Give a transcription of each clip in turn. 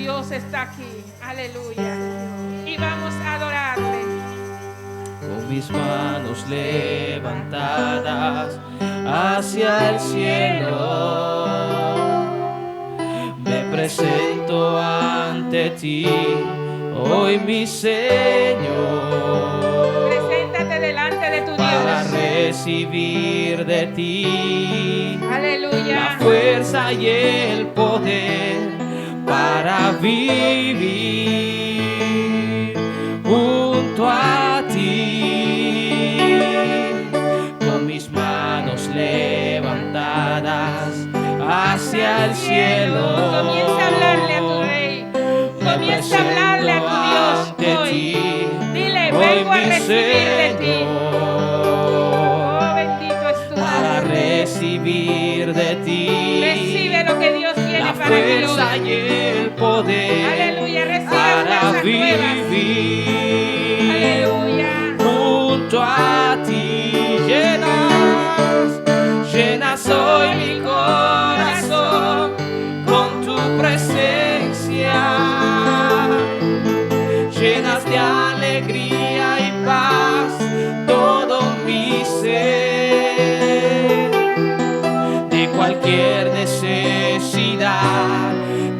Dios está aquí. Aleluya. Y vamos a adorarle. Con mis manos levantadas hacia el cielo, me presento ante ti, hoy mi Señor. Preséntate delante de tu Para Dios. recibir de ti, Aleluya, la fuerza y el poder para vivir junto a ti. Con mis manos levantadas hacia el cielo, comienza a hablarle a tu rey. Comienza a hablarle a tu Dios hoy. Dile, vengo a recibir de ti. Oh, bendito es tu para nombre. recibir de ti. Recibe lo que Dios tiene La para ti fuerza hoy. y el poder. Aleluya, recibe para fuerzas nuevas. vivir Aleluya. junto a ti. Llenas hoy mi corazón con tu presencia. Llenas de alegría y paz todo mi ser. De cualquier necesidad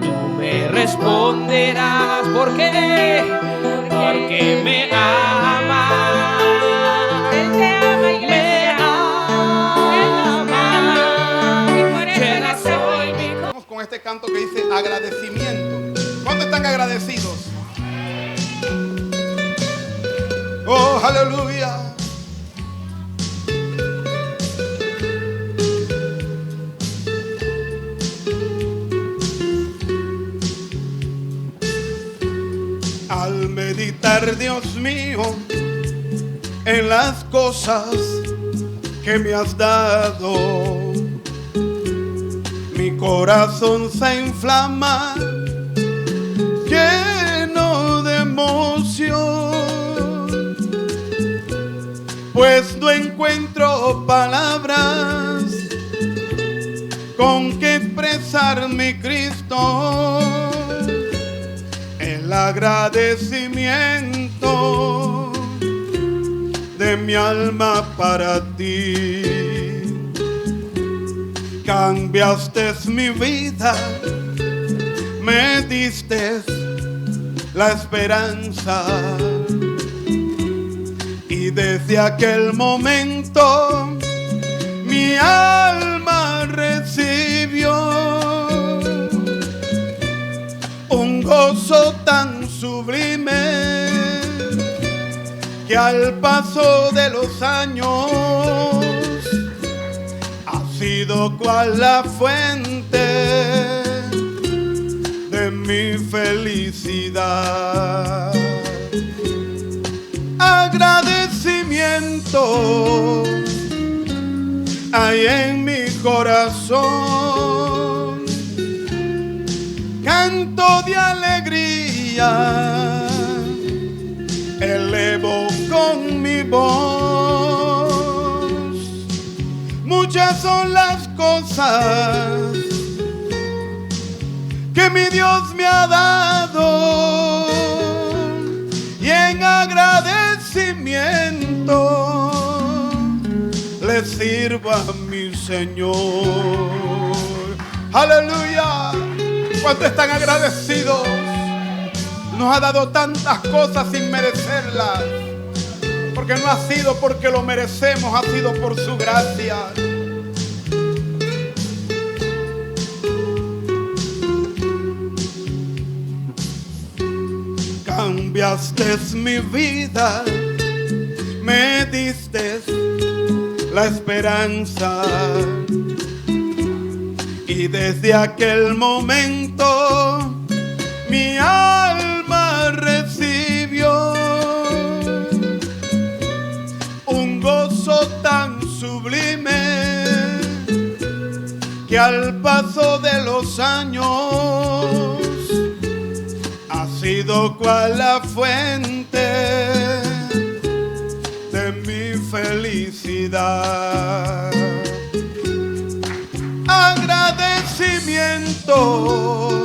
tú me responderás. ¿Por qué? Porque me amas. Él te ama, iglesia. Él nos ama. Y por eso Él está aquí. Vamos con este canto que dice agradecimiento. ¿Cuántos están agradecidos? Oh, aleluya. Al meditar, Dios mío, en las cosas que me has dado, mi corazón se inflama, lleno de emoción, pues no encuentro palabras con que expresar mi Cristo, el agradecimiento de mi alma para ti. Cambiaste mi vida, me diste la esperanza, y desde aquel momento mi alma recibió un gozo tan sublime que al paso de los años ha sido cual la fuente de mi felicidad. Agradecimiento hay en mi corazón, canto de alegría elevo con mi voz. Muchas son las cosas que mi Dios me ha dado, y en agradecimiento le sirvo a mi Señor. Aleluya. ¿Cuántos están agradecidos? Nos ha dado tantas cosas sin merecerlas, porque no ha sido porque lo merecemos, ha sido por su gracia. Cambiaste mi vida, me diste la esperanza, y desde aquel momento mi alma recibió un gozo tan sublime que al paso de los años ha sido cual la fuente de mi felicidad. Agradecimiento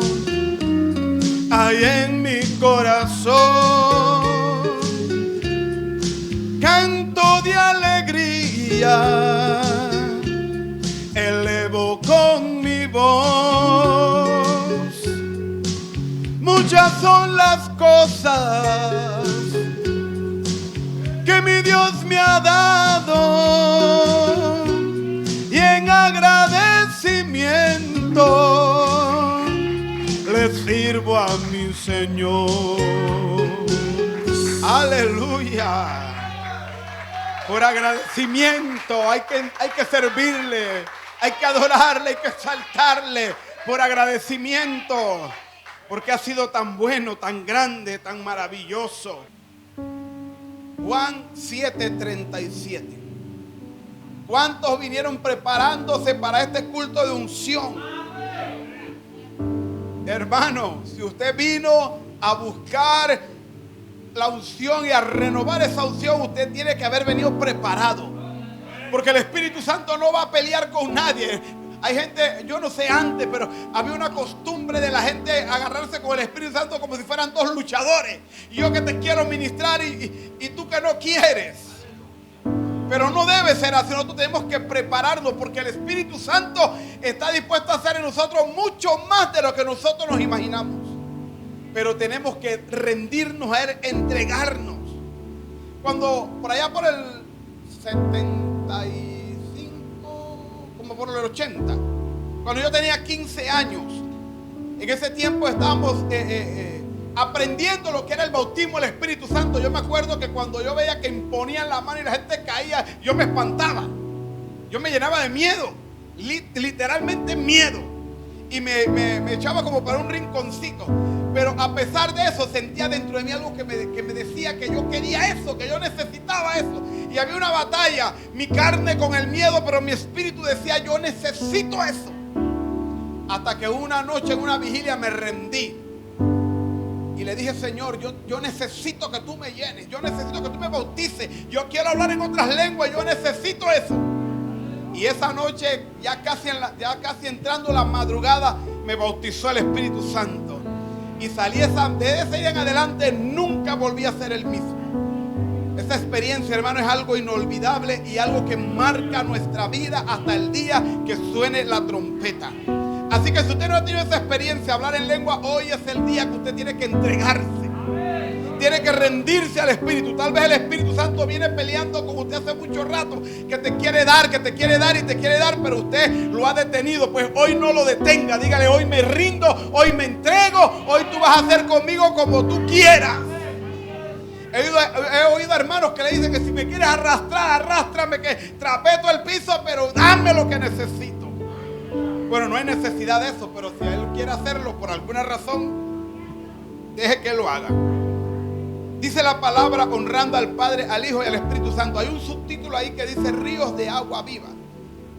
hay en mi corazón. Canto de alegría, elevo con mi voz. Muchas son las cosas que mi Dios me ha dado, y en agradecimiento le sirvo a mi Señor. Aleluya. Por agradecimiento hay que servirle, hay que adorarle, hay que exaltarle por agradecimiento, porque ha sido tan bueno, tan grande, tan maravilloso. Juan 7:37. ¿Cuántos vinieron preparándose para este culto de unción? Hermano, si usted vino a buscar la unción y a renovar esa unción, usted tiene que haber venido preparado, porque el Espíritu Santo no va a pelear con nadie. Hay gente, yo no sé antes, pero había una costumbre de la gente agarrarse con el Espíritu Santo como si fueran dos luchadores, y yo que te quiero ministrar y tú que no quieres. Pero no debe ser así. Nosotros tenemos que prepararnos, porque el Espíritu Santo está dispuesto a hacer en nosotros mucho más de lo que nosotros nos imaginamos. Pero tenemos que rendirnos a Él, entregarnos. Cuando por allá por el 75, como por el 80, cuando yo tenía 15 años, en ese tiempo estábamos aprendiendo lo que era el bautismo del Espíritu Santo. Yo me acuerdo que cuando yo veía que imponían la mano y la gente caía, yo me espantaba. Yo me llenaba de miedo, literalmente miedo. Y me echaba como para un rinconcito. Pero a pesar de eso, sentía dentro de mí algo que me decía que yo quería eso, que yo necesitaba eso. Y había una batalla, mi carne con el miedo, pero mi espíritu decía, yo necesito eso. Hasta que una noche en una vigilia me rendí. Y le dije, Señor, yo necesito que tú me llenes. Yo necesito que tú me bautices. Yo quiero hablar en otras lenguas. Yo necesito eso. Y esa noche, ya casi entrando la madrugada, me bautizó el Espíritu Santo. Y salí de ese día en adelante, nunca volví a ser el mismo. Esa experiencia, hermano, es algo inolvidable y algo que marca nuestra vida hasta el día que suene la trompeta. Así que si usted no ha tenido esa experiencia, hablar en lengua, hoy es el día que usted tiene que entregarse. Tiene que rendirse al Espíritu. Tal vez el Espíritu Santo viene peleando con usted hace mucho rato, que te quiere dar y te quiere dar, pero usted lo ha detenido. Pues hoy no lo detenga. Dígale, hoy me rindo, hoy me entrego, hoy tú vas a hacer conmigo como tú quieras. He oído hermanos que le dicen que si me quieres arrastrar, arrástrame, que trapeto el piso, pero dame lo que necesito. Bueno, no hay necesidad de eso, pero si Él quiere hacerlo por alguna razón, deje que lo haga. Dice la palabra honrando al Padre, al Hijo y al Espíritu Santo. Hay un subtítulo ahí que dice ríos de agua viva.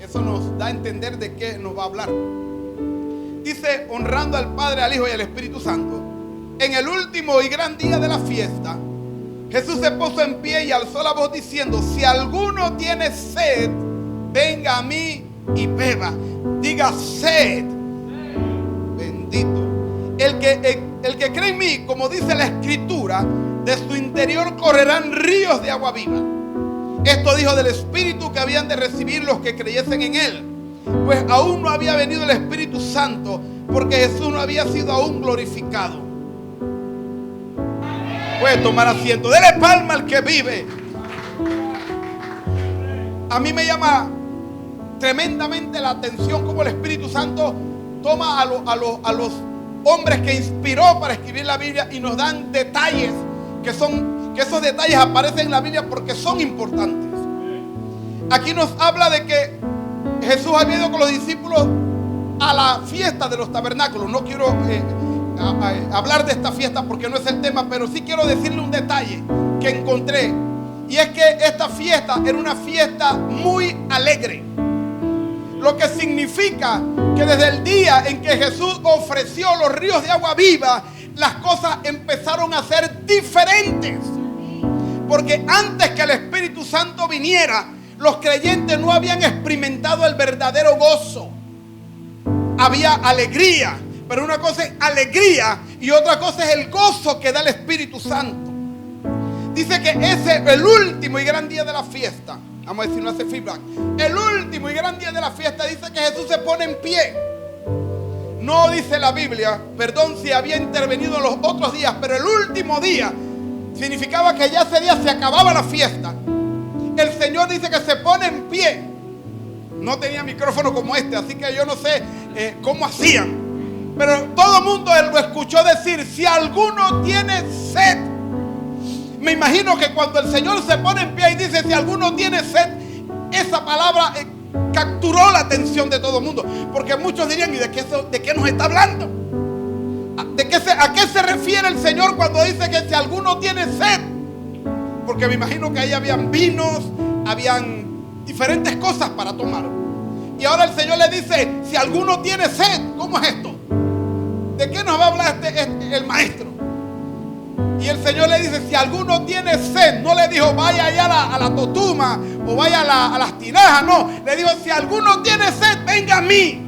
Eso nos da a entender de qué nos va a hablar. Dice honrando al Padre, al Hijo y al Espíritu Santo. En el último y gran día de la fiesta, Jesús se puso en pie y alzó la voz diciendo, si alguno tiene sed, venga a mí y beba. Diga sed. Bendito. El que cree en mí, como dice la Escritura, de su interior correrán ríos de agua viva. Esto dijo del Espíritu que habían de recibir los que creyesen en Él, pues aún no había venido el Espíritu Santo, porque Jesús no había sido aún glorificado. Puede tomar asiento. Dele palma al que vive. A mí me llama tremendamente la atención cómo el Espíritu Santo toma a los hombres que inspiró para escribir la Biblia y nos dan detalles que esos detalles aparecen en la Biblia porque son importantes. Aquí nos habla de que Jesús había ido con los discípulos a la fiesta de los tabernáculos. No quiero hablar de esta fiesta porque no es el tema, pero sí quiero decirle un detalle que encontré. Y es que esta fiesta era una fiesta muy alegre. Lo que significa que desde el día en que Jesús ofreció los ríos de agua viva, las cosas empezaron a ser diferentes. Porque antes que el Espíritu Santo viniera, los creyentes no habían experimentado el verdadero gozo. Había alegría, Pero una cosa es alegría y otra cosa es el gozo que da el Espíritu Santo. Dice que ese, el último y gran día de la fiesta, vamos a decir, no hace feedback, el último y gran día de la fiesta, dice que Jesús se pone en pie. No dice la Biblia, perdón si había intervenido en los otros días, pero el último día significaba que ya ese día se acababa la fiesta. El Señor dice que se pone en pie. No tenía micrófono como este, así que yo no sé cómo hacían. Pero todo el mundo lo escuchó decir, si alguno tiene sed. Me imagino que cuando el Señor se pone en pie y dice, si alguno tiene sed, esa palabra capturó la atención de todo el mundo. Porque muchos dirían, ¿y de qué nos está hablando? ¿A qué se refiere el Señor cuando dice que si alguno tiene sed? Porque me imagino que ahí habían vinos, habían diferentes cosas para tomar. Y ahora el Señor le dice, si alguno tiene sed, ¿cómo es esto? ¿De qué nos va a hablar el maestro? Y el Señor le dice, si alguno tiene sed, no le dijo vaya allá a la totuma o vaya a las tinajas, no. Le dijo, si alguno tiene sed, venga a mí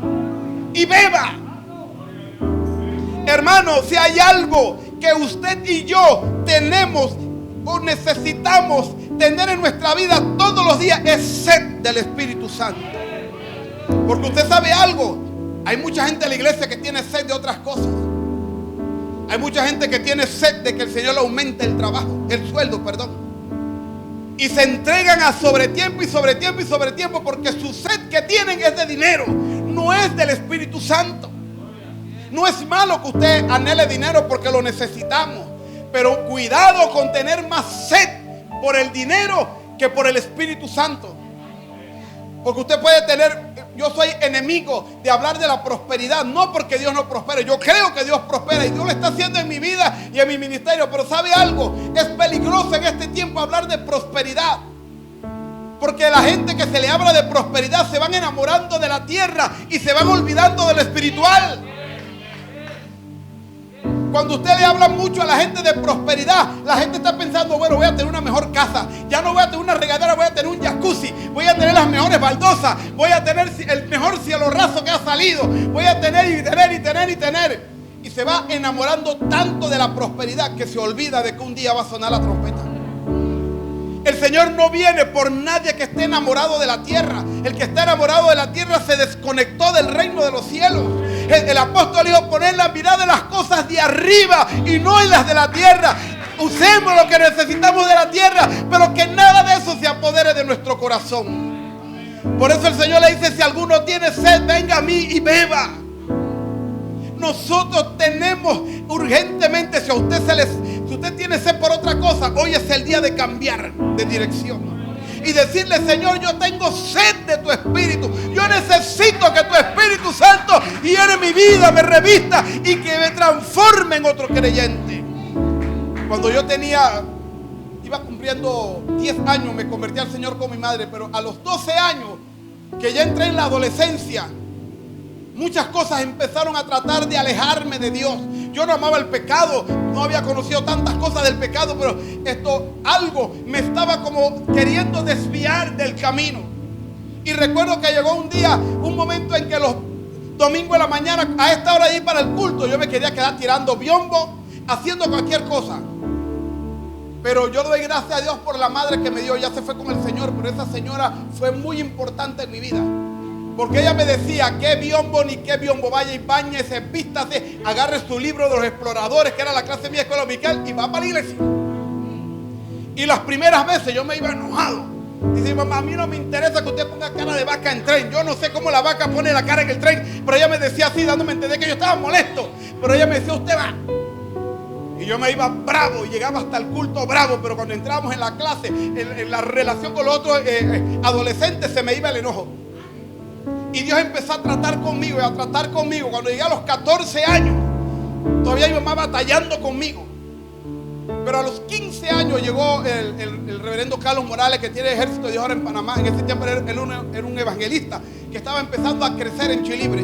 y beba. Hermano, si hay algo que usted y yo tenemos o necesitamos tener en nuestra vida todos los días, es sed del Espíritu Santo. Porque usted sabe algo, hay mucha gente en la iglesia que tiene sed de otras cosas. Hay mucha gente que tiene sed de que el Señor le aumente el trabajo, el sueldo, perdón. Y se entregan a sobretiempo y sobretiempo y sobretiempo porque su sed que tienen es de dinero, no es del Espíritu Santo. No es malo que usted anhele dinero porque lo necesitamos, pero cuidado con tener más sed por el dinero que por el Espíritu Santo. Porque usted puede tener, yo soy enemigo de hablar de la prosperidad, no porque Dios no prospere. Yo creo que Dios prospera y Dios lo está haciendo en mi vida y en mi ministerio. Pero ¿sabe algo? Es peligroso en este tiempo hablar de prosperidad. Porque la gente que se le habla de prosperidad se van enamorando de la tierra y se van olvidando de lo espiritual. Cuando usted le habla mucho a la gente de prosperidad, la gente está pensando, bueno, voy a tener una mejor casa, ya no voy a tener una regadera, voy a tener un jacuzzi, voy a tener las mejores baldosas, voy a tener el mejor cielo raso que ha salido, voy a tener y tener y tener y tener. Y se va enamorando tanto de la prosperidad que se olvida de que un día va a sonar la trompeta. El Señor no viene por nadie que esté enamorado de la tierra. El que está enamorado de la tierra se desconectó del reino de los cielos. El apóstol dijo, poner la mirada en las cosas de arriba y no en las de la tierra. Usemos lo que necesitamos de la tierra, pero que nada de eso se apodere de nuestro corazón. Por eso el Señor le dice, si alguno tiene sed, venga a mí y beba. Nosotros tenemos urgentemente, si usted tiene sed por otra cosa, hoy es el día de cambiar de dirección y decirle, Señor, yo tengo sed de tu Espíritu. Yo necesito que tu Espíritu Santo hiere mi vida, me revista y que me transforme en otro creyente. Cuando yo iba cumpliendo 10 años, me convertí al Señor con mi madre, pero a los 12 años, que ya entré en la adolescencia, muchas cosas empezaron a tratar de alejarme de Dios. Yo no amaba el pecado, no había conocido tantas cosas del pecado, pero algo me estaba como queriendo desviar del camino. Y recuerdo que llegó un momento en que los domingos de la mañana, a esta hora de ir para el culto, yo me quería quedar tirando biombo, haciendo cualquier cosa. Pero yo doy gracias a Dios por la madre que me dio. Ya se fue con el Señor, pero esa señora fue muy importante en mi vida. Porque ella me decía, qué biombo ni qué biombo, vaya y báñese, vístase, agarre su libro de los exploradores, que era la clase mía de escuela dominical, y va para la iglesia. Y las primeras veces yo me iba enojado. Dice, mamá, a mí no me interesa que usted ponga cara de vaca en tren. Yo no sé cómo la vaca pone la cara en el tren, pero ella me decía así, dándome a entender que yo estaba molesto. Pero ella me decía, usted va. Y yo me iba bravo y llegaba hasta el culto bravo, pero cuando entrábamos en la clase, en la relación con los otros adolescentes, se me iba el enojo. Y Dios empezó a tratar conmigo y a tratar conmigo. Cuando llegué a los 14 años, todavía mi mamá batallando conmigo. Pero a los 15 años llegó el reverendo Carlos Morales, que tiene el Ejército de Dios ahora en Panamá. En ese tiempo era un evangelista que estaba empezando a crecer en Chilibre.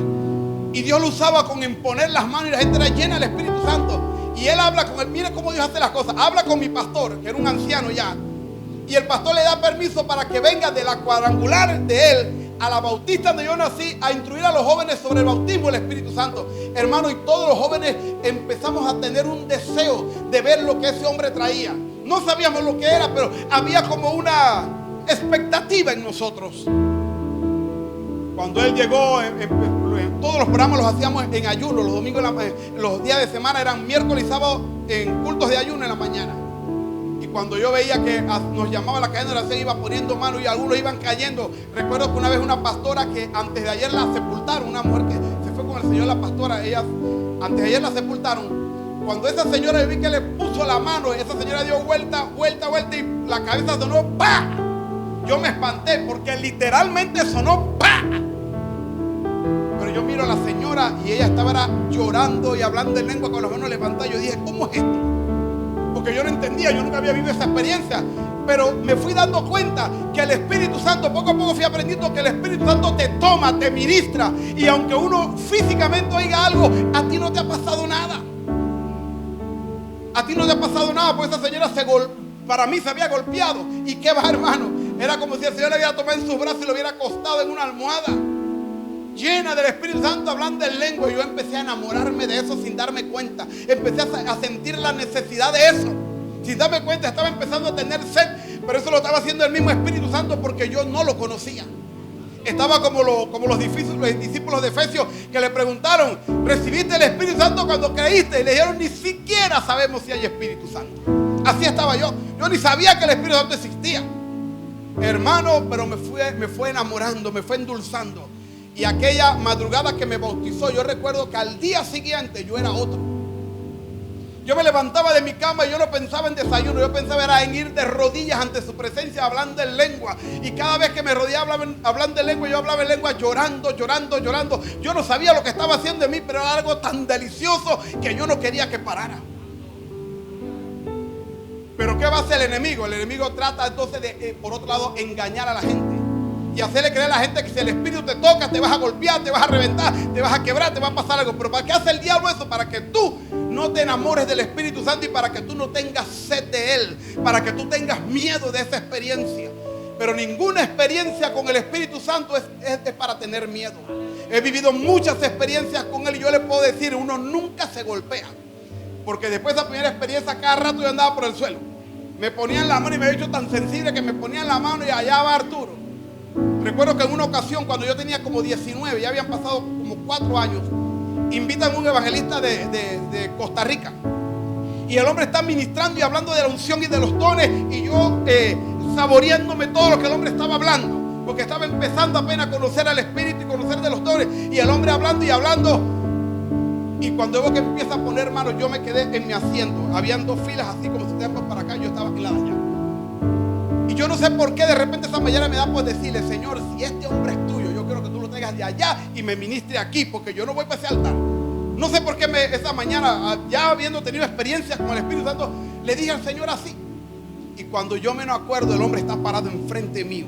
Y Dios lo usaba con imponer las manos y la gente era llena del Espíritu Santo. Y él habla con él, mire cómo Dios hace las cosas. Habla con mi pastor, que era un anciano ya. Y el pastor le da permiso para que venga de la cuadrangular de él a la bautista donde yo nací a instruir a los jóvenes sobre el bautismo del Espíritu Santo. Hermano, y todos los jóvenes empezamos a tener un deseo de ver lo que ese hombre traía. No sabíamos lo que era, pero había como una expectativa en nosotros. Cuando él llegó, todos los programas los hacíamos en ayuno. Los domingos, los días de semana eran miércoles y sábado en cultos de ayuno en la mañana. Y cuando yo veía que nos llamaba la cadena de oración, iba poniendo manos y algunos iban cayendo. Recuerdo que una vez una pastora que antes de ayer la sepultaron, una mujer que se fue con el Señor, la pastora, ella antes de ayer la sepultaron. Cuando esa señora, yo vi que le puso la mano, esa señora dio vuelta y la cabeza sonó ¡pa! Yo me espanté porque literalmente sonó ¡pa! Pero yo miro a la señora y ella estaba llorando y hablando en lengua con las manos levantadas. Yo dije, ¿cómo es esto? Porque yo no entendía, yo nunca había vivido esa experiencia. Pero me fui dando cuenta que el Espíritu Santo, poco a poco fui aprendiendo que el Espíritu Santo te toma, te ministra. Y aunque uno físicamente oiga algo, a ti no te ha pasado nada. A ti no te ha pasado nada, porque esa señora para mí se había golpeado. ¿Y qué va, hermano? Era como si el Señor le hubiera tomado en sus brazos y lo hubiera acostado en una almohada, llena del Espíritu Santo, hablando en lengua. Y yo empecé a enamorarme de eso sin darme cuenta. Empecé a sentir la necesidad de eso. Sin darme cuenta, estaba empezando a tener sed. Pero eso lo estaba haciendo el mismo Espíritu Santo porque yo no lo conocía. Estaba como los discípulos de Efesios que le preguntaron, ¿recibiste el Espíritu Santo cuando creíste? Y le dijeron, ni siquiera sabemos si hay Espíritu Santo. Así estaba yo. Yo ni sabía que el Espíritu Santo existía. Hermano, pero me fue enamorando, me fue endulzando. Y aquella madrugada que me bautizó, yo recuerdo que al día siguiente yo era otro. Yo me levantaba de mi cama y yo no pensaba en desayuno. Yo pensaba era en ir de rodillas ante su presencia hablando en lengua. Y cada vez que me rodeaba hablando en lengua, yo hablaba en lengua llorando. Yo no sabía lo que estaba haciendo en mí, pero era algo tan delicioso que yo no quería que parara. Pero ¿qué va a hacer el enemigo? El enemigo trata entonces de, por otro lado, engañar a la gente. Y hacerle creer a la gente que si el Espíritu te toca, te vas a golpear, te vas a reventar, te vas a quebrar, te va a pasar algo. Pero ¿para qué hace el diablo eso? Para que tú no te enamores del Espíritu Santo y para que tú no tengas sed de Él. Para que tú tengas miedo de esa experiencia. Pero ninguna experiencia con el Espíritu Santo es para tener miedo. He vivido muchas experiencias con Él y yo le puedo decir, uno nunca se golpea. Porque después de la primera experiencia, cada rato yo andaba por el suelo. Me ponían la mano y me había hecho tan sensible que me ponían la mano y allá va Arturo. Recuerdo que en una ocasión, cuando yo tenía como 19, ya habían pasado como 4 años, invitan a un evangelista de Costa Rica. Y el hombre está ministrando y hablando de la unción y de los dones. Y yo saboreándome todo lo que el hombre estaba hablando. Porque estaba empezando apenas a conocer al Espíritu y conocer de los dones. Y el hombre hablando y hablando. Y cuando veo que empieza a poner manos, yo me quedé en mi asiento. Habían 2 filas así como si ustedes para acá. Yo estaba en la de allá. Y yo no sé por qué de repente esa mañana me da por decirle, Señor, si este hombre es tuyo, yo quiero que tú lo traigas de allá y me ministre aquí, porque yo no voy para ese altar. No sé por qué esa mañana, ya habiendo tenido experiencias con el Espíritu Santo, le dije al Señor así. Y cuando yo menos acuerdo, el hombre está parado enfrente mío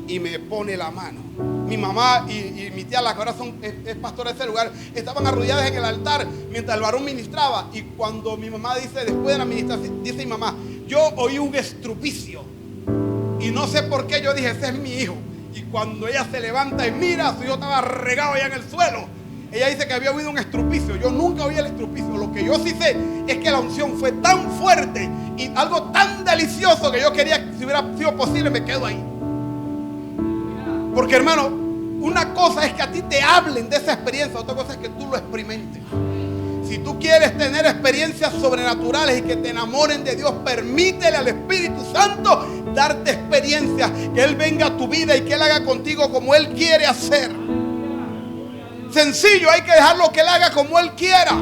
y me pone la mano. Mi mamá y mi tía, la que ahora es pastora de ese lugar, estaban arrodilladas en el altar mientras el varón ministraba. Y cuando mi mamá dice, después de la ministración, dice mi mamá, yo oí un estrupicio. Y no sé por qué yo dije, ese es mi hijo. Y cuando ella se levanta y mira, su hijo estaba regado allá en el suelo. Ella dice que había oído un estrupicio. Yo nunca oí el estrupicio. Lo que yo sí sé es que la unción fue tan fuerte y algo tan delicioso que yo quería, si hubiera sido posible, me quedo ahí. Porque hermano, una cosa es que a ti te hablen de esa experiencia, otra cosa es que tú lo experimentes. Si tú quieres tener experiencias sobrenaturales y que te enamoren de Dios, permítele al Espíritu Santo darte experiencias, que Él venga a tu vida y que Él haga contigo como Él quiere hacer. Sencillo, hay que dejarlo que Él haga como Él quiera.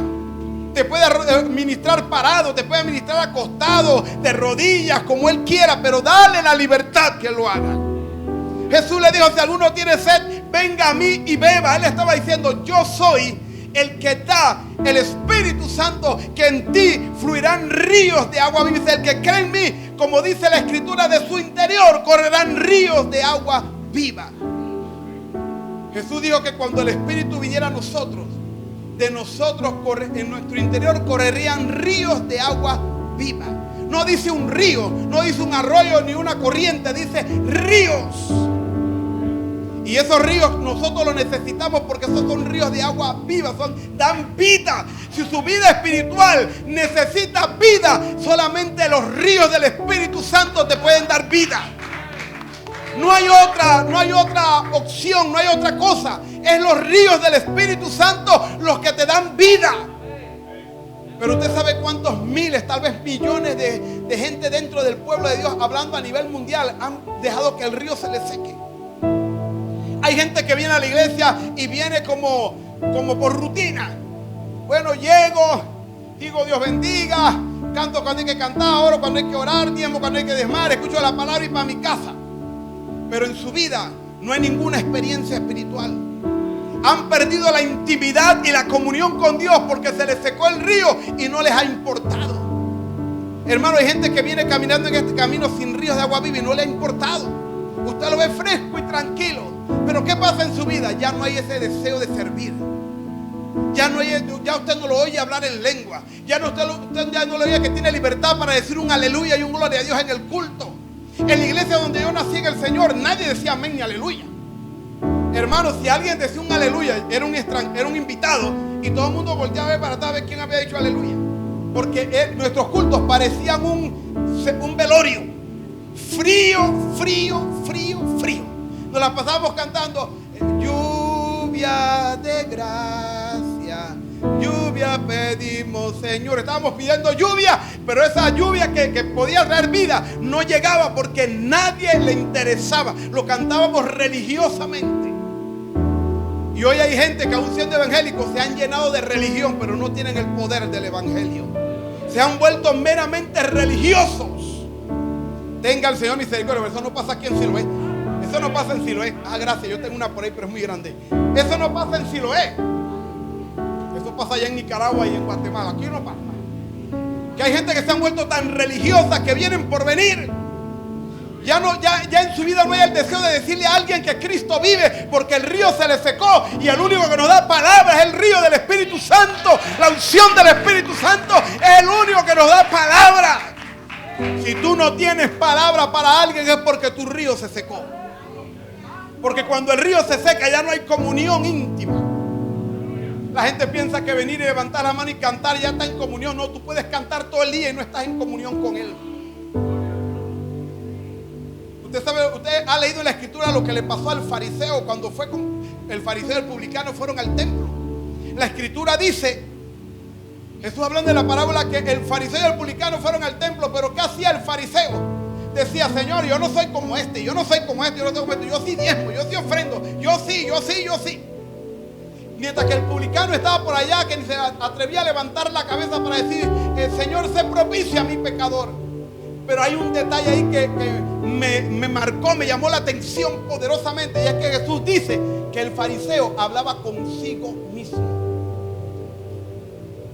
Te puede ministrar parado, te puede ministrar acostado, de rodillas, como Él quiera, pero dale la libertad que Él lo haga. Jesús le dijo, si alguno tiene sed, venga a mí y beba. Él estaba diciendo, yo soy el que da el Espíritu Santo, que en ti fluirán ríos de agua viva. El que cree en mí, como dice la Escritura, de su interior correrán ríos de agua viva. Jesús dijo que cuando el Espíritu viniera a nosotros, de nosotros en nuestro interior correrían ríos de agua viva. No dice un río, no dice un arroyo ni una corriente, dice ríos. Y esos ríos nosotros los necesitamos porque esos son ríos de agua viva, dan vida. Si su vida espiritual necesita vida, solamente los ríos del Espíritu Santo te pueden dar vida. No hay otra opción, no hay otra cosa. Es los ríos del Espíritu Santo los que te dan vida. Pero usted sabe cuántos miles, tal vez millones de gente dentro del pueblo de Dios, hablando a nivel mundial, han dejado que el río se les seque. Hay gente que viene a la iglesia y viene como por rutina. Bueno, llego, digo Dios bendiga, canto cuando hay que cantar, oro cuando hay que orar, diezmo cuando hay que diezmar, escucho la palabra y para mi casa. Pero en su vida no hay ninguna experiencia espiritual. Han perdido la intimidad y la comunión con Dios porque se les secó el río y no les ha importado. Hermano, hay gente que viene caminando en este camino sin ríos de agua viva y no le ha importado. Usted lo ve fresco y tranquilo. Pero ¿qué pasa en su vida? Ya no hay ese deseo de servir. Ya usted no lo oye hablar en lengua. Usted ya no lo oye que tiene libertad para decir un aleluya y un gloria a Dios en el culto. En la iglesia donde yo nací en el Señor, nadie decía amén ni aleluya. Hermano, si alguien decía un aleluya, era un invitado y todo el mundo volteaba a ver para atrás a ver quién había dicho aleluya. Porque nuestros cultos parecían un velorio. Frío, frío, frío, frío. Nos la pasábamos cantando lluvia de gracia, lluvia pedimos, Señor. Estábamos pidiendo lluvia, pero esa lluvia que podía traer vida no llegaba porque nadie le interesaba. Lo cantábamos religiosamente. Y hoy hay gente que aún siendo evangélicos se han llenado de religión, pero no tienen el poder del evangelio. Se han vuelto meramente religiosos. Tenga el Señor misericordia, pero eso no pasa aquí en Siloé. Eso no pasa en Siloé. Ah, gracias, yo tengo una por ahí, pero es muy grande. Eso no pasa en Siloé. Eso pasa allá en Nicaragua y en Guatemala. Aquí no pasa. Que hay gente que se han vuelto tan religiosas que vienen por venir. Ya en su vida no hay el deseo de decirle a alguien que Cristo vive, porque el río se le secó y el único que nos da palabra es el río del Espíritu Santo. La unción del Espíritu Santo es el único que nos da palabra. Si tú no tienes palabra para alguien es porque tu río se secó. Porque cuando el río se seca ya no hay comunión íntima. La gente piensa que venir y levantar la mano y cantar ya está en comunión. No, tú puedes cantar todo el día y no estás en comunión con Él. Usted ha leído en la escritura lo que le pasó al fariseo cuando fue con el fariseo y el publicano fueron al templo. La escritura dice, Jesús hablando de la parábola, que el fariseo y el publicano fueron al templo, pero ¿qué hacía el fariseo? Decía, Señor, yo no soy como este, yo no soy como este, yo no soy como este, yo sí diezmo, yo sí ofrendo, yo sí. Mientras que el publicano estaba por allá, que ni se atrevía a levantar la cabeza para decir, Señor, sé propicio a mi pecador. Pero hay un detalle ahí que me marcó, me llamó la atención poderosamente, y es que Jesús dice que el fariseo hablaba consigo mismo.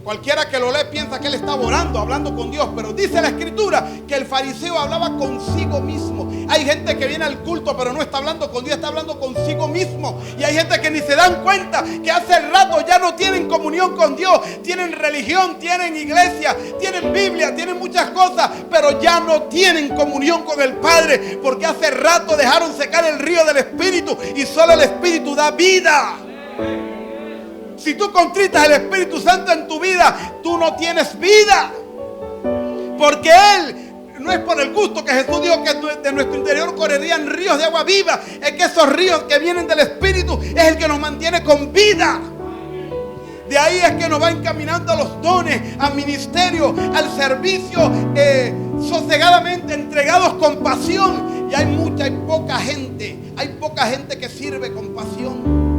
Cualquiera que lo lee piensa que él estaba orando, hablando con Dios, pero dice la escritura que el fariseo hablaba consigo mismo. Hay gente que viene al culto pero no está hablando con Dios, está hablando consigo mismo. Y hay gente que ni se dan cuenta que hace rato ya no tienen comunión con Dios. Tienen religión, tienen iglesia, tienen Biblia, tienen muchas cosas, pero ya no tienen comunión con el Padre, porque hace rato dejaron secar el río del Espíritu y solo el Espíritu da vida. Si tú contritas el Espíritu Santo en tu vida, tú no tienes vida. Porque Él, no es por el gusto que Jesús dijo que de nuestro interior correrían ríos de agua viva. Es que esos ríos que vienen del Espíritu es el que nos mantiene con vida. De ahí es que nos va encaminando a los dones, al ministerio, al servicio, sosegadamente entregados con pasión. Y hay poca gente que sirve con pasión.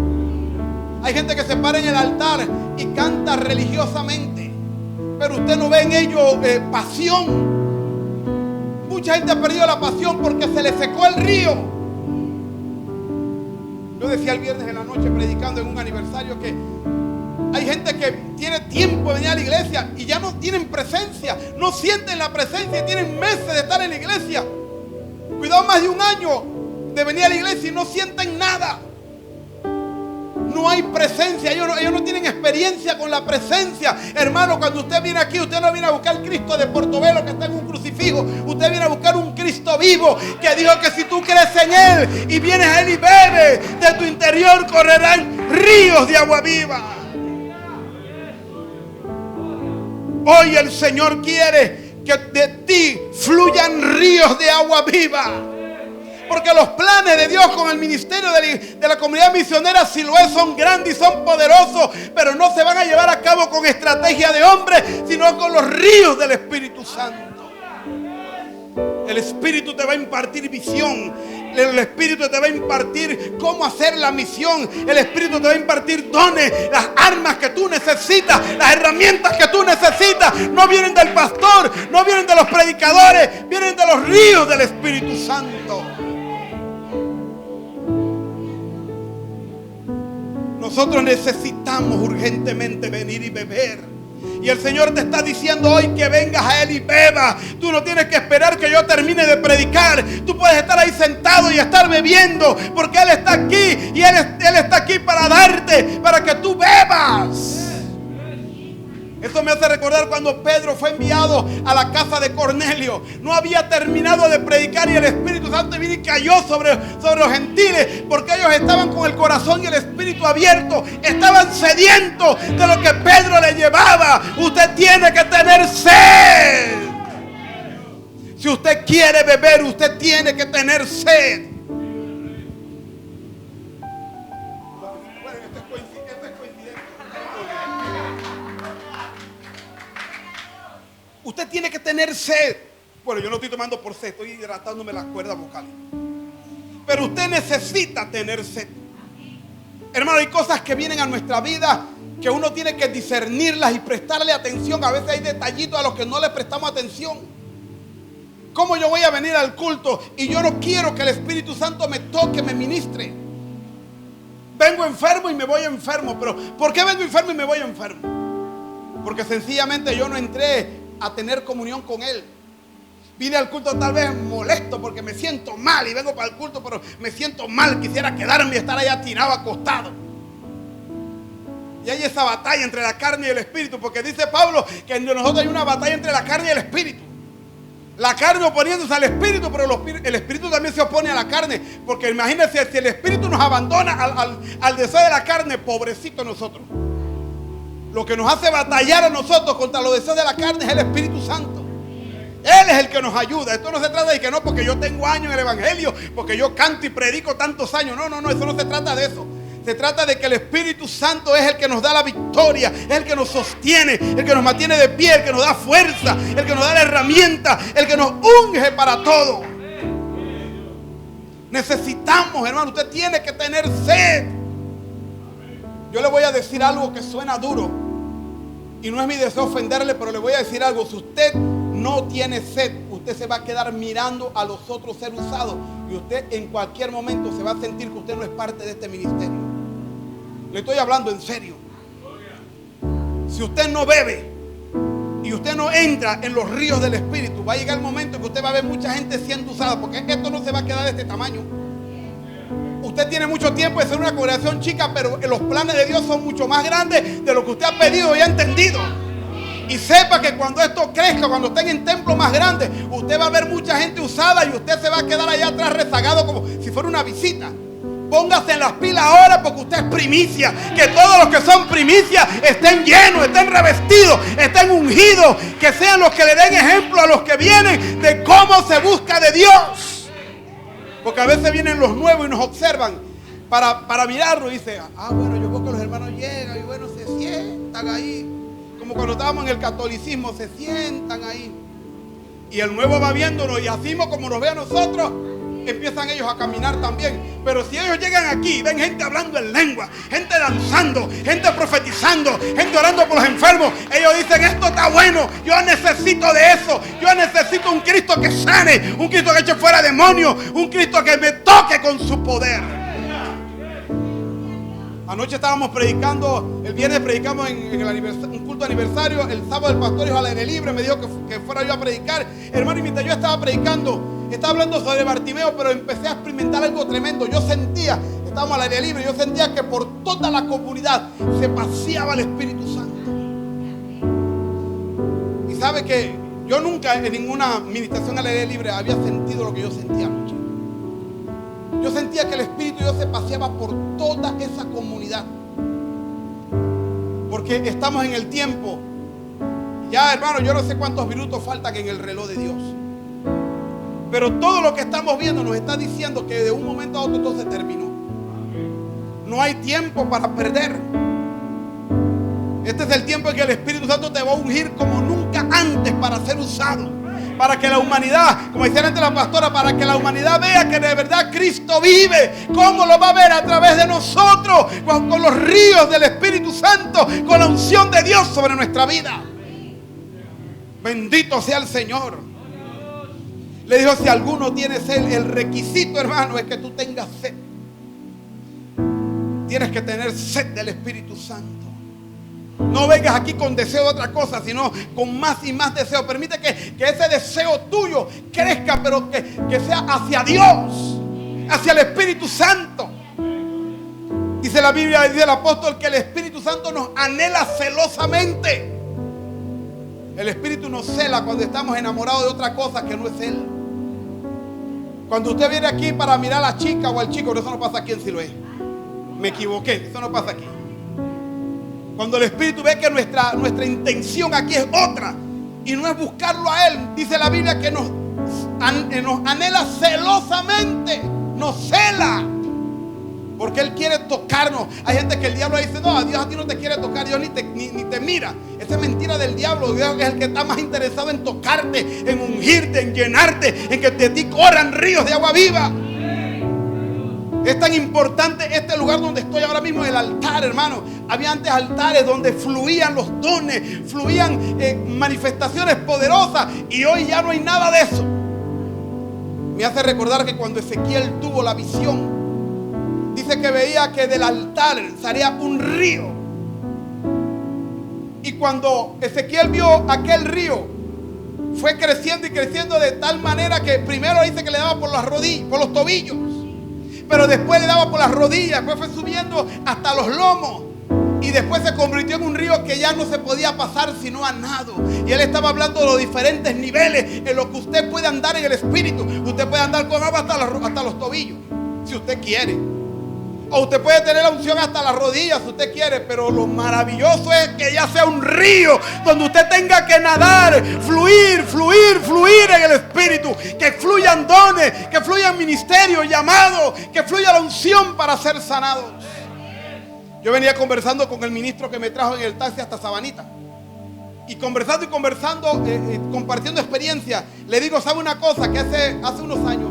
Hay gente que se para en el altar y canta religiosamente, pero usted no ve en ello pasión. Mucha gente ha perdido la pasión porque se le secó el río. Yo decía el viernes en la noche predicando en un aniversario que hay gente que tiene tiempo de venir a la iglesia y ya no tienen presencia, no sienten la presencia, tienen meses de estar en la iglesia. Cuidado, más de un año de venir a la iglesia y no sienten nada. No hay presencia, ellos no tienen experiencia con la presencia. Hermano, cuando usted viene aquí, usted no viene a buscar el Cristo de Portobelo que está en un crucifijo. Usted viene a buscar un Cristo vivo que dijo que si tú crees en Él y vienes a Él y bebes, de tu interior correrán ríos de agua viva. Hoy el Señor quiere que de ti fluyan ríos de agua viva. Porque los planes de Dios con el ministerio de la comunidad misionera Siloé son grandes y son poderosos, pero no se van a llevar a cabo con estrategia de hombre, sino con los ríos del Espíritu Santo. El Espíritu te va a impartir visión. El Espíritu te va a impartir cómo hacer la misión. El Espíritu te va a impartir dones, las armas que tú necesitas, las herramientas que tú necesitas. No vienen del pastor, no vienen de los predicadores, vienen de los ríos del Espíritu Santo. Nosotros necesitamos urgentemente venir y beber. Y el Señor te está diciendo hoy que vengas a Él y bebas. Tú no tienes que esperar que yo termine de predicar. Tú puedes estar ahí sentado y estar bebiendo, porque Él está aquí. Y Él está aquí para darte, para que tú bebas. Esto me hace recordar cuando Pedro fue enviado a la casa de Cornelio. No había terminado de predicar y el Espíritu Santo vino y cayó sobre los gentiles, porque ellos estaban con el corazón y el espíritu abierto. Estaban sedientos de lo que Pedro le llevaba. Usted tiene que tener sed. Si usted quiere beber, usted tiene que tener sed. Usted tiene que tener sed. Bueno, yo no estoy tomando por sed, estoy hidratándome las cuerdas vocales. Pero usted necesita tener sed. Hermano, hay cosas que vienen a nuestra vida que uno tiene que discernirlas y prestarle atención. A veces hay detallitos a los que no le prestamos atención. ¿Cómo yo voy a venir al culto y yo no quiero que el Espíritu Santo me toque, me ministre? Vengo enfermo y me voy enfermo. Pero ¿por qué vengo enfermo y me voy enfermo? Porque sencillamente yo no entré a tener comunión con Él. Vine al culto tal vez molesto porque me siento mal y vengo para el culto, pero me siento mal. Quisiera quedarme y estar allá tirado, acostado. Y hay esa batalla entre la carne y el espíritu, porque dice Pablo que en nosotros hay una batalla entre la carne y el espíritu. La carne oponiéndose al espíritu, pero el espíritu también se opone a la carne. Porque imagínense, si el espíritu nos abandona al deseo de la carne, pobrecito nosotros. Lo que nos hace batallar a nosotros contra los deseos de la carne es el Espíritu Santo. Él es el que nos ayuda. Esto no se trata de que no, porque yo tengo años en el Evangelio, porque yo canto y predico tantos años. No, eso no se trata de eso. Se trata de que el Espíritu Santo es el que nos da la victoria, es el que nos sostiene, el que nos mantiene de pie, el que nos da fuerza, el que nos da la herramienta, el que nos unge para todo. Necesitamos, hermano, usted tiene que tener sed. Yo le voy a decir algo que suena duro y no es mi deseo ofenderle, pero le voy a decir algo. Si usted no tiene sed, usted se va a quedar mirando a los otros ser usados y usted en cualquier momento se va a sentir que usted no es parte de este ministerio. Le estoy hablando en serio. Si usted no bebe y usted no entra en los ríos del Espíritu, va a llegar el momento que usted va a ver mucha gente siendo usada, porque esto no se va a quedar de este tamaño. Usted tiene mucho tiempo de ser una congregación chica, pero los planes de Dios son mucho más grandes de lo que usted ha pedido y ha entendido. Y sepa que cuando esto crezca, cuando estén en templos más grandes, usted va a ver mucha gente usada y usted se va a quedar allá atrás rezagado como si fuera una visita. Póngase en las pilas ahora, porque usted es primicia. Que todos los que son primicia estén llenos, estén revestidos, estén ungidos. Que sean los que le den ejemplo a los que vienen de cómo se busca de Dios. Porque a veces vienen los nuevos y nos observan para mirarlo y dicen, bueno, yo veo que los hermanos llegan y bueno, se sientan ahí. Como cuando estábamos en el catolicismo, se sientan ahí. Y el nuevo va viéndonos y así como nos ve a nosotros, empiezan ellos a caminar también. Pero si ellos llegan aquí y ven gente hablando en lengua, gente danzando, gente profetizando, gente orando por los enfermos, ellos dicen, esto está bueno, yo necesito de eso. Yo necesito un Cristo que sane, un Cristo que eche fuera demonios, un Cristo que me toque con su poder. Anoche estábamos predicando, el viernes predicamos en un culto aniversario, el sábado el pastor dijo al aire libre, me dijo que fuera yo a predicar. Hermano, y mientras yo estaba predicando, estaba hablando sobre Bartimeo, pero empecé a experimentar algo tremendo. Yo sentía, estábamos al aire libre, yo sentía que por toda la comunidad se paseaba el Espíritu Santo. Y sabe que yo nunca en ninguna administración al aire libre había sentido lo que yo sentía anoche. Yo sentía que el Espíritu de Dios se paseaba por toda esa comunidad. Porque estamos en el tiempo. Ya, hermano, yo no sé cuántos minutos faltan en el reloj de Dios. Pero todo lo que estamos viendo nos está diciendo que de un momento a otro todo se terminó. No hay tiempo para perder. Este es el tiempo en que el Espíritu Santo te va a ungir como nunca antes para ser usado. Para que la humanidad, como decía antes la pastora, para que la humanidad vea que de verdad Cristo vive. ¿Cómo lo va a ver? A través de nosotros, con los ríos del Espíritu Santo, con la unción de Dios sobre nuestra vida. Bendito sea el Señor. Le dijo, si alguno tiene sed, el requisito, hermano, es que tú tengas sed. Tienes que tener sed del Espíritu Santo. No vengas aquí con deseo de otra cosa, sino con más y más deseo. Permite que ese deseo tuyo crezca, pero que sea hacia Dios, hacia el Espíritu Santo. Dice la Biblia, dice el apóstol, que el Espíritu Santo nos anhela celosamente. El Espíritu nos cela cuando estamos enamorados de otra cosa que no es Él. Cuando usted viene aquí para mirar a la chica o al chico, eso no pasa aquí en Siloé. Me equivoqué, eso no pasa aquí. Cuando el Espíritu ve que nuestra intención aquí es otra y no es buscarlo a Él, dice la Biblia que nos anhela celosamente, nos cela, porque Él quiere tocarnos. Hay gente que el diablo dice, no, Dios a ti no te quiere tocar, Dios ni te mira. Esa es mentira del diablo. Dios es el que está más interesado en tocarte, en ungirte, en llenarte, en que de ti corran ríos de agua viva. Es tan importante este lugar donde estoy ahora mismo, el altar, hermano. Había antes altares donde fluían los dones, fluían manifestaciones poderosas, y hoy ya no hay nada de eso. Me hace recordar que cuando Ezequiel tuvo la visión, dice que veía que del altar salía un río. Y cuando Ezequiel vio aquel río, fue creciendo y creciendo de tal manera que primero dice que le daba por las rodillas, por los tobillos. Pero después le daba por las rodillas, después fue subiendo hasta los lomos. Y después se convirtió en un río que ya no se podía pasar sino a nado. Y él estaba hablando de los diferentes niveles en los que usted puede andar en el Espíritu. Usted puede andar con agua hasta los tobillos, si usted quiere. O usted puede tener la unción hasta las rodillas, si usted quiere. Pero lo maravilloso es que ya sea un río donde usted tenga que nadar, fluir en el Espíritu. Que fluyan dones, que fluyan ministerios, llamados, que fluya la unción para ser sanados. Yo venía conversando con el ministro que me trajo en el taxi hasta Sabanita. Y conversando, compartiendo experiencia, le digo, ¿sabe una cosa? Que hace unos años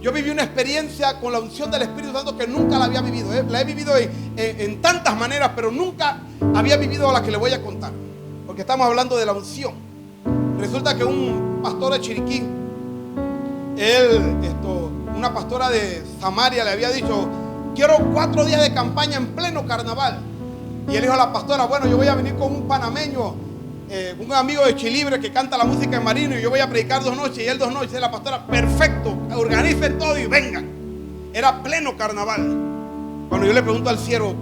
yo viví una experiencia con la unción del Espíritu Santo que nunca la había vivido. La he vivido en tantas maneras, pero nunca había vivido la que le voy a contar. Porque estamos hablando de la unción. Resulta que un pastor de Chiriquí, una pastora de Samaria le había dicho, quiero 4 días de campaña en pleno carnaval. Y él dijo a la pastora, bueno, yo voy a venir con un panameño, un amigo de Chilibre que canta la música en marino, y yo voy a predicar 2 noches y él 2 noches. Y la pastora, perfecto, organicen todo y vengan. Era pleno carnaval. Cuando yo le pregunto al siervo,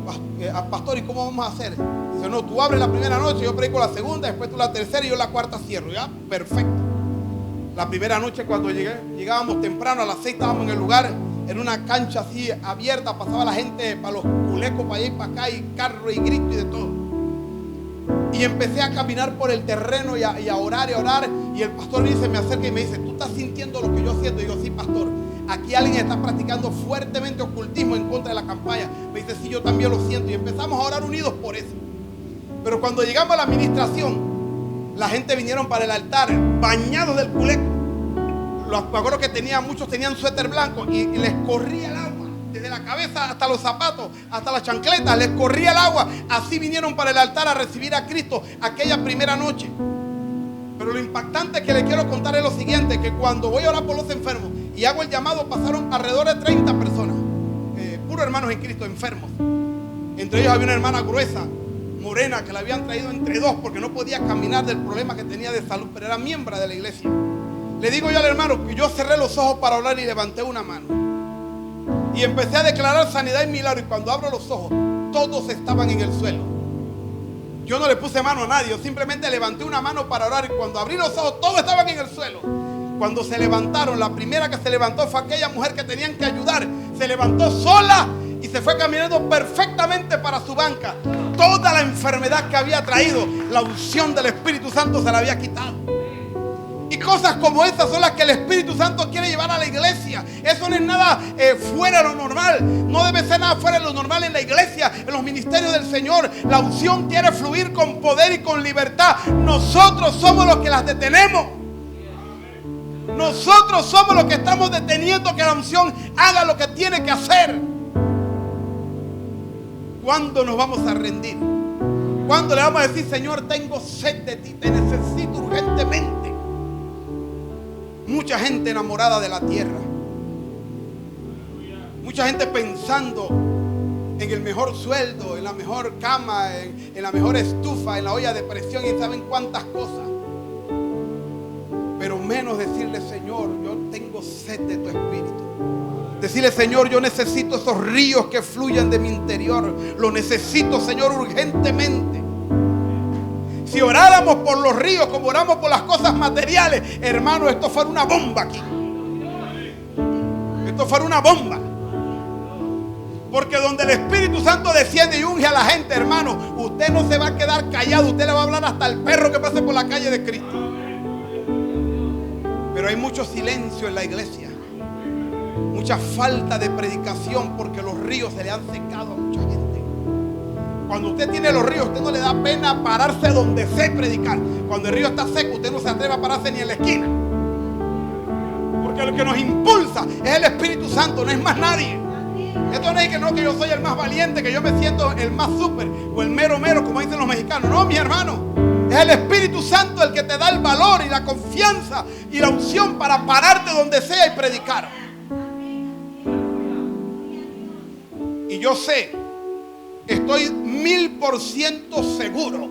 pastor, ¿y cómo vamos a hacer? Dice, no, tú abres la primera noche, yo predico la segunda, después tú la tercera y yo la cuarta cierro. Ya, perfecto. La primera noche cuando llegábamos temprano, a las 6 estábamos en el lugar, en una cancha así abierta, pasaba la gente para los culecos, para allá y para acá, y carro y grito y de todo. Y empecé a caminar por el terreno y a orar, y el pastor me acerca y me dice, ¿tú estás sintiendo lo que yo siento? Y digo, sí, pastor, aquí alguien está practicando fuertemente ocultismo en contra de la campaña. Me dice, sí, yo también lo siento. Y empezamos a orar unidos por eso. Pero cuando llegamos a la administración, la gente vinieron para el altar bañados del culeco. Me acuerdo que muchos tenían suéter blanco y les corría el agua desde la cabeza hasta los zapatos, hasta las chancletas, les corría el agua. Así vinieron para el altar a recibir a Cristo aquella primera noche. Pero lo impactante que le quiero contar es lo siguiente, que cuando voy a orar por los enfermos y hago el llamado, pasaron alrededor de 30 personas, puros hermanos en Cristo enfermos. Entre ellos había una hermana gruesa, morena, que la habían traído entre 2 porque no podía caminar del problema que tenía de salud, pero era miembro de la iglesia. Le digo yo al hermano que yo cerré los ojos para orar y levanté una mano. Y empecé a declarar sanidad y milagro. Y cuando abro los ojos, todos estaban en el suelo. Yo no le puse mano a nadie, yo simplemente levanté una mano para orar. Y cuando abrí los ojos, todos estaban en el suelo. Cuando se levantaron, la primera que se levantó fue aquella mujer que tenían que ayudar. Se levantó sola y se fue caminando perfectamente para su banca. Toda la enfermedad que había traído, la unción del Espíritu Santo se la había quitado. Y cosas como estas son las que el Espíritu Santo quiere llevar a la iglesia. Eso no es nada fuera de lo normal. No debe ser nada fuera de lo normal en la iglesia, en los ministerios del Señor. La unción quiere fluir con poder y con libertad. Nosotros somos los que las detenemos. Nosotros somos los que estamos deteniendo que la unción haga lo que tiene que hacer. ¿Cuándo nos vamos a rendir? ¿Cuándo le vamos a decir, Señor, tengo sed de ti, te necesito urgentemente? Mucha gente enamorada de la tierra. Mucha gente pensando en el mejor sueldo, en la mejor cama, en la mejor estufa, en la olla de presión y saben cuántas cosas. Pero menos decirle, Señor, yo tengo sed de tu Espíritu. Decirle, Señor, yo necesito esos ríos que fluyan de mi interior. Lo necesito, Señor, urgentemente. Si oráramos por los ríos como oramos por las cosas materiales, hermano, esto fuera una bomba aquí. Esto fuera una bomba. Porque donde el Espíritu Santo desciende y unge a la gente, hermano, usted no se va a quedar callado. Usted le va a hablar hasta el perro que pase por la calle de Cristo. Pero hay mucho silencio en la iglesia. Mucha falta de predicación porque los ríos se le han secado a mucha gente. Cuando usted tiene los ríos, usted no le da pena pararse donde sé predicar. Cuando el río está seco, usted no se atreve a pararse ni en la esquina. Porque lo que nos impulsa es el Espíritu Santo, no es más nadie. Esto no es que no, que yo soy el más valiente, que yo me siento el más súper o el mero mero, como dicen los mexicanos. No, mi hermano. Es el Espíritu Santo el que te da el valor y la confianza y la unción para pararte donde sea y predicar. Y yo sé, estoy 1000% seguro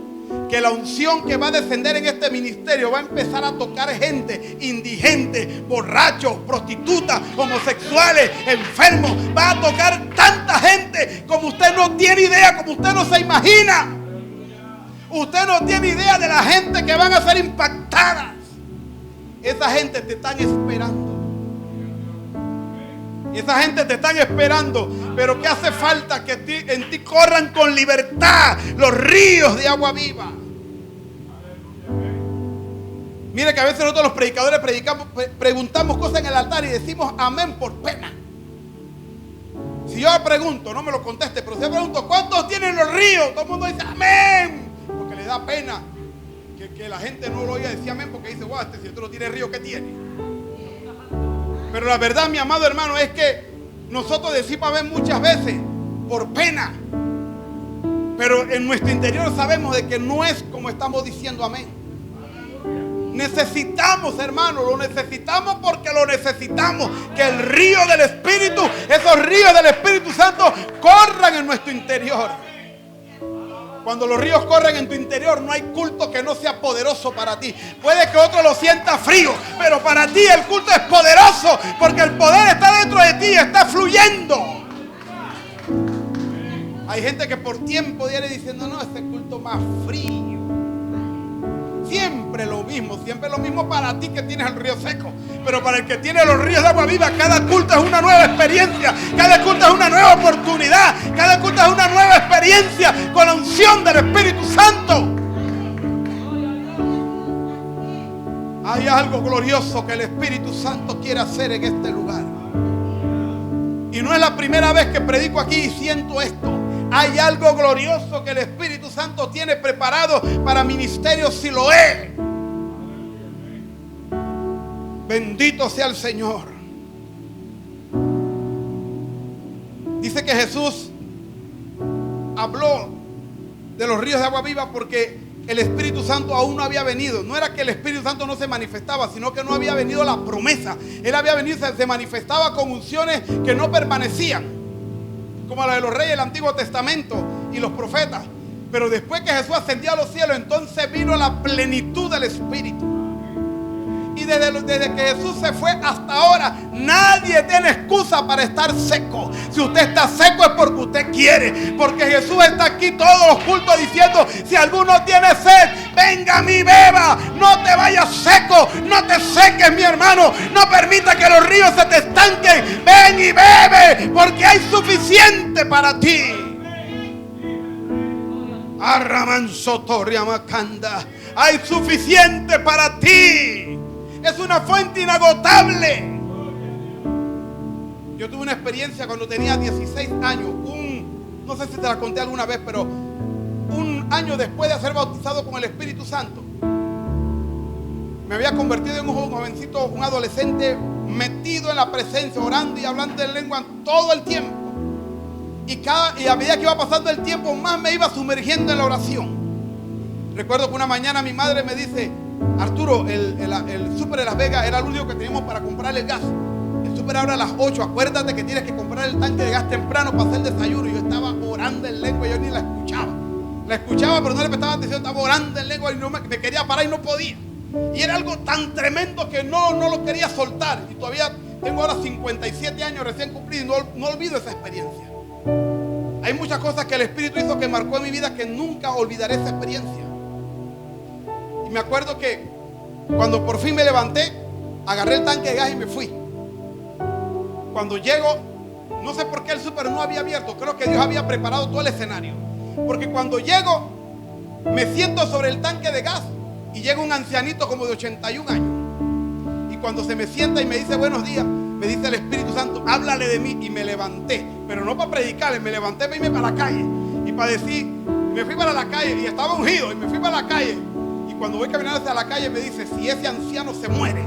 que la unción que va a descender en este ministerio va a empezar a tocar gente indigente, borrachos, prostitutas, homosexuales, enfermos. Va a tocar tanta gente como usted no tiene idea, como usted no se imagina. Usted no tiene idea de la gente que van a ser impactadas. Esa gente te están esperando. Y esa gente te están esperando. Pero ¿qué hace falta? Que en ti corran con libertad los ríos de agua viva. Mire que a veces nosotros los predicadores preguntamos cosas en el altar y decimos amén por pena. Si yo pregunto, no me lo conteste, pero si yo pregunto, ¿cuántos tienen los ríos? Todo el mundo dice amén. Porque le da pena que la gente no lo oiga decir amén, porque dice, guau, si esto no tiene río, ¿qué tiene? Pero la verdad, mi amado hermano, es que nosotros decimos amén muchas veces por pena. Pero en nuestro interior sabemos de que no es como estamos diciendo amén. Necesitamos, hermano, lo necesitamos porque lo necesitamos. Que el río del Espíritu, esos ríos del Espíritu Santo corran en nuestro interior. Cuando los ríos corren en tu interior, no hay culto que no sea poderoso para ti. Puede que otro lo sienta frío, pero para ti el culto es poderoso porque el poder está dentro de ti, está fluyendo. Hay gente que por tiempo viene diciendo, no, ese culto más frío. Siempre lo mismo para ti que tienes el río seco. Pero para el que tiene los ríos de agua viva, cada culto es una nueva experiencia. Cada culto es una nueva oportunidad. Cada culto es una nueva experiencia con la unción del Espíritu Santo. Hay algo glorioso que el Espíritu Santo quiere hacer en este lugar. Y no es la primera vez que predico aquí y siento esto. Hay algo glorioso que el Espíritu Santo tiene preparado para Ministerio Siloé. Bendito sea el Señor. Dice que Jesús habló de los ríos de agua viva porque el Espíritu Santo aún no había venido. No era que el Espíritu Santo no se manifestaba, sino que no había venido la promesa. Él había venido, se manifestaba con unciones que no permanecían, como la de los reyes del Antiguo Testamento y los profetas. Pero después que Jesús ascendió a los cielos, entonces vino la plenitud del Espíritu. Y desde que Jesús se fue hasta ahora, nadie tiene excusa para estar seco. Si usted está seco es porque usted quiere. Porque Jesús está aquí todos los cultos diciendo: si alguno tiene sed, venga a mí, beba. No te vayas seco, no te seques, mi hermano. No permita que los ríos se te estanquen. Ven y bebe, porque hay suficiente para ti. Hay suficiente para ti. Es una fuente inagotable. Yo tuve una experiencia cuando tenía 16 años. No sé si te la conté alguna vez, pero un año después de ser bautizado con el Espíritu Santo, me había convertido en un jovencito, un adolescente metido en la presencia, orando y hablando en lengua todo el tiempo. Y a medida que iba pasando el tiempo, más me iba sumergiendo en la oración. Recuerdo que una mañana mi madre me dice: Arturo, el súper de Las Vegas era el único que teníamos para comprar el gas. El súper abre a las 8. Acuérdate que tienes que comprar el tanque de gas temprano para hacer desayuno. Y yo estaba orando en lengua y yo ni la escuchaba. La escuchaba, pero no le prestaba atención. Estaba orando en lengua y no me quería parar y no podía. Y era algo tan tremendo que no lo quería soltar. Y todavía tengo ahora 57 años recién cumplidos y no olvido esa experiencia. Hay muchas cosas que el Espíritu hizo que marcó en mi vida que nunca olvidaré esa experiencia. Y me acuerdo que cuando por fin me levanté, agarré el tanque de gas y me fui. Cuando llego, no sé por qué el súper no había abierto. Creo que Dios había preparado todo el escenario. Porque cuando llego, me siento sobre el tanque de gas y llega un ancianito como de 81 años. Y cuando se me sienta y me dice buenos días, me dice el Espíritu Santo: háblale de mí. Y me levanté, pero no para predicarle, me levanté para irme para la calle. Y para decir, me fui para la calle y estaba ungido y me fui para la calle. Cuando voy caminando hacia la calle me dice: si ese anciano se muere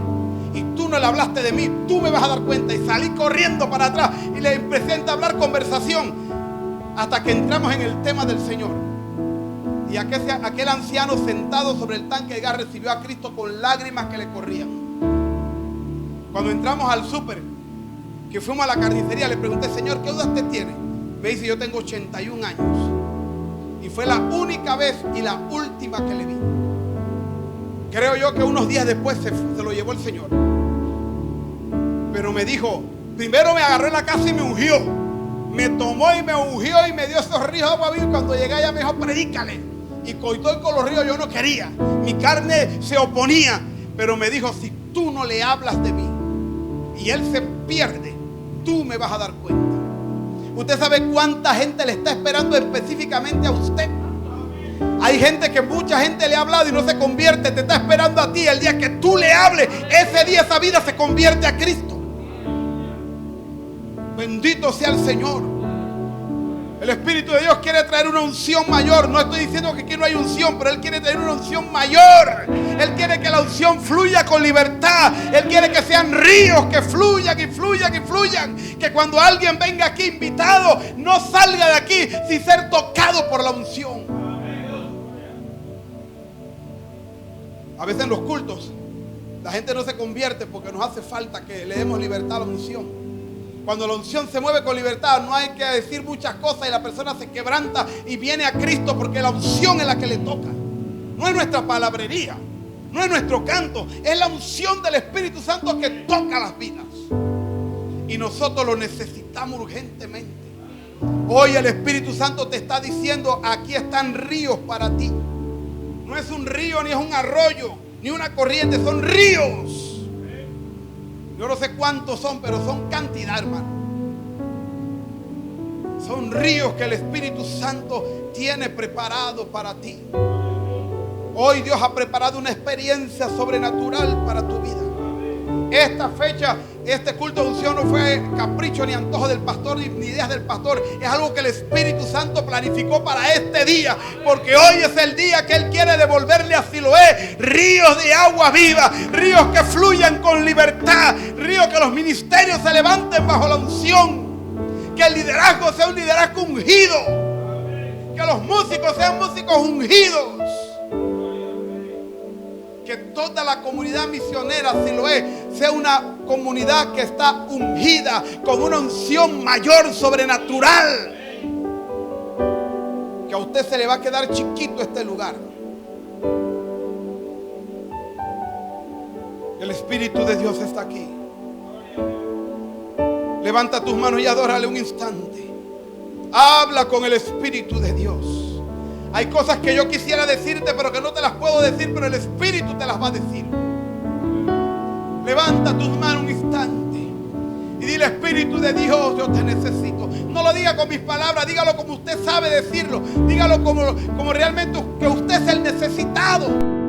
y tú no le hablaste de mí, tú me vas a dar cuenta. Y salí corriendo para atrás y le empecé a entablar conversación hasta que entramos en el tema del Señor. Y aquel anciano sentado sobre el tanque de gas recibió a Cristo con lágrimas que le corrían. Cuando entramos al súper, que fuimos a la carnicería, le pregunté: Señor, ¿qué duda usted tiene? Me dice: yo tengo 81 años y fue la única vez y la última que le vi. Creo yo que unos días después se lo llevó el Señor. Pero me dijo, primero me agarró en la casa y me ungió. Me tomó y me ungió y me dio esos ríos de agua viva. Y cuando llegué allá me dijo: predícale. Y coitó con los ríos, yo no quería. Mi carne se oponía. Pero me dijo: si tú no le hablas de mí y él se pierde, tú me vas a dar cuenta. Usted sabe cuánta gente le está esperando específicamente a usted. Hay gente que mucha gente le ha hablado y no se convierte. Te está esperando a ti. El día que tú le hables, ese día esa vida se convierte a Cristo. Bendito sea el Señor. El Espíritu de Dios quiere traer una unción mayor. No estoy diciendo que aquí no hay unción, pero Él quiere traer una unción mayor. Él quiere que la unción fluya con libertad. Él quiere que sean ríos que fluyan y fluyan y fluyan. Que cuando alguien venga aquí invitado, no salga de aquí sin ser tocado por la unción. A veces en los cultos la gente no se convierte porque nos hace falta que le demos libertad a la unción. Cuando la unción se mueve con libertad, no hay que decir muchas cosas y la persona se quebranta y viene a Cristo porque la unción es la que le toca. No es nuestra palabrería, no es nuestro canto, es la unción del Espíritu Santo que toca las vidas. Y nosotros lo necesitamos urgentemente. Hoy el Espíritu Santo te está diciendo: aquí están ríos para ti. No es un río, ni es un arroyo, ni una corriente, son ríos. Yo no sé cuántos son, pero son cantidad, hermano. Son ríos que el Espíritu Santo tiene preparado para ti. Hoy Dios ha preparado una experiencia sobrenatural para tu vida. Esta fecha, este culto de unción no fue capricho ni antojo del pastor ni ideas del pastor. Es algo que el Espíritu Santo planificó para este día, porque hoy es el día que Él quiere devolverle a Siloé ríos de agua viva, ríos que fluyan con libertad, ríos que los ministerios se levanten bajo la unción, que el liderazgo sea un liderazgo ungido, que los músicos sean músicos ungidos, que toda la comunidad misionera Siloé sea una comunidad que está ungida con una unción mayor, sobrenatural. Que a usted se le va a quedar chiquito este lugar. El Espíritu de Dios está aquí. Levanta tus manos y adórale un instante. Habla con el Espíritu de Dios. Hay cosas que yo quisiera decirte, pero que no te las puedo decir, pero el Espíritu te las va a decir. Levanta tus manos un instante y dile: Espíritu de Dios, yo te necesito. No lo diga con mis palabras, dígalo como usted sabe decirlo. Dígalo como realmente que usted es el necesitado.